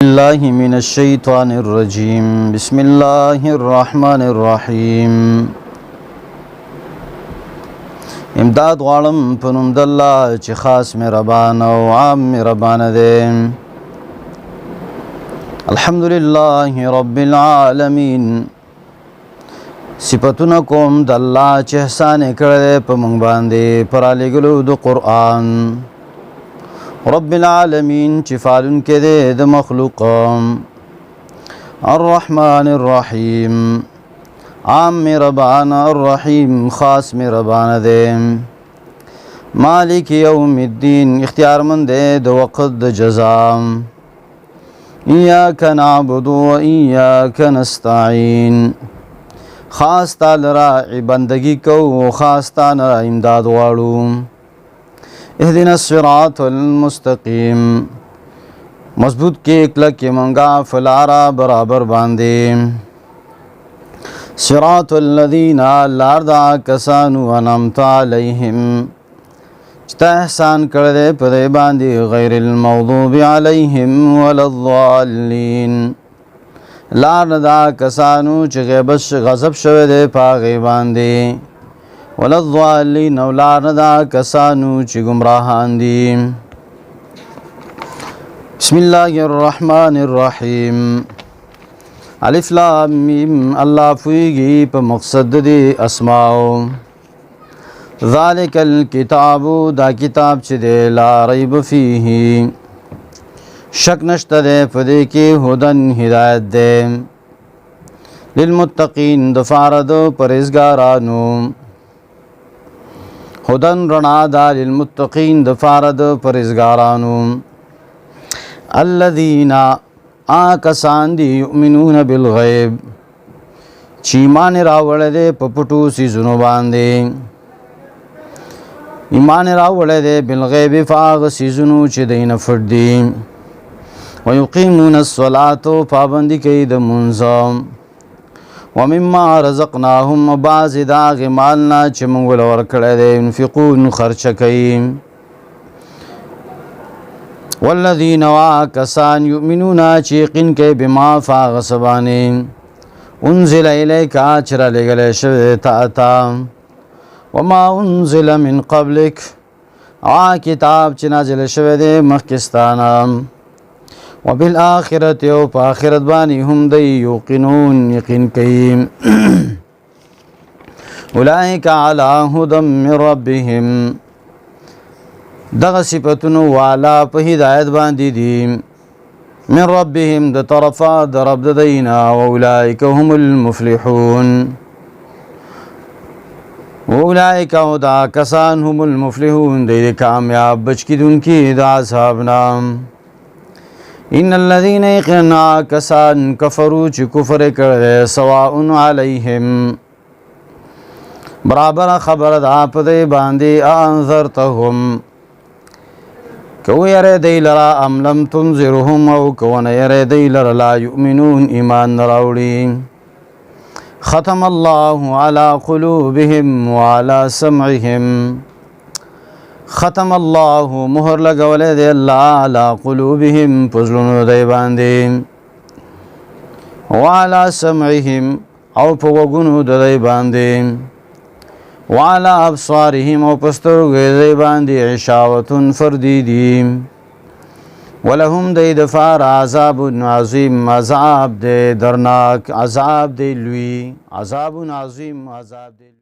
الله من الشيطان الرجيم بسم الله الرحمن الرحيم امداد غواړم په نوم د الله چې خاص مهربان او عام مهربان دی. الحمدلله رب العالمین. صفاتونه کوم د الله چې احسان کړی په موږ باندې پر لګلو د قرآن. رب العالمین چې فعلن کې دی د مخلوق. الرحمن الرحیم عام مهربان، الرحیم خاص مهربان دی. مالک یوم الدین اختیارمند دی د وقت د جزا. ایاک نعبد و ایاک نستعین. خاص تعالی را بندگی کو، خاص تعالی را امداد غواړو. اهدنا الصراط المستقیم. مضبوط کې کلک منګه فلارا برابر باندې. صراط الذین لاردا کسانو انعمت علیہم چتا احسان کړه په دې باندې غیر المغضوب علیہم ولا الضالین. لاردا کسانو چې غضب شوه دې پاغه باندې. ولا الضالین اولاد دا کسانو چې گمراهان دي. بسم الله الرحمن الرحیم. الف لام میم. الله پویږي په مقصد دي اسماء. ذالک الکتاب دا کتاب چې دی لا ریب فیه شک نشته دی په دې کې هدن هدایت دی. للمتقین د فارد پرهیزګارانو. هدن رڼا دا للمتقین د فارد پرهیزګارانو. الذین آکسان دی یؤمنون بالغیب چې ایمان راوړی دی په پټو څیزونو باندې. ایمان راوړی دی بالغیب په هغه څیزونو چې دی نه پټ دي. ویقیمون الصلاة پابندي کوي د لمونځ. ومما رزقناهم بعض دا غمالنا چې موږ ول ورکړی دی ينفقون خرچه کوي. والذین واکسان یؤمنون چې یقین کوي بما فاغ سبانې انزل الیک چې را لېږلی شوی تا ته. وما انزل من قبلک کتاب چې نازل شوی دی مخکې ستا نه. وبالآخرة او په آخرت باندې هم دی یوقنون یقین کوي. اولئک علی هدى من ربهم. دغه صفتونو والا په هدایت باندې دي من ربهم د طرفا د رب د دینا. واولئک هم المفلحون. واولئک دا کسان هم المفلحون دی کامیاب بچ کیدونکي د عذاب نام. ان الذين يقنا کسان کفروا چې کفر کړي سواء علیهم برابر خبر ده په دې باندې انذرتهم کو یره دی لرا ام لم تنذرهم او کو نه یره دی لرا لا یؤمنون ایمان راوړي. ختم الله على قلوبهم وعلى سمعهم. ختم الله مهر لګولې دی الله علی قلوبهم پزلونو دی باندې. وعلى سمعهم او په وګونو دی باندې. وعلى ابصارهم او پسترګو دی باندې غشاوة فردیدی. ولهم دی دفار عذاب عظیم عذاب دی درناک عذاب دی لوی عذاب عظیم عذاب دی.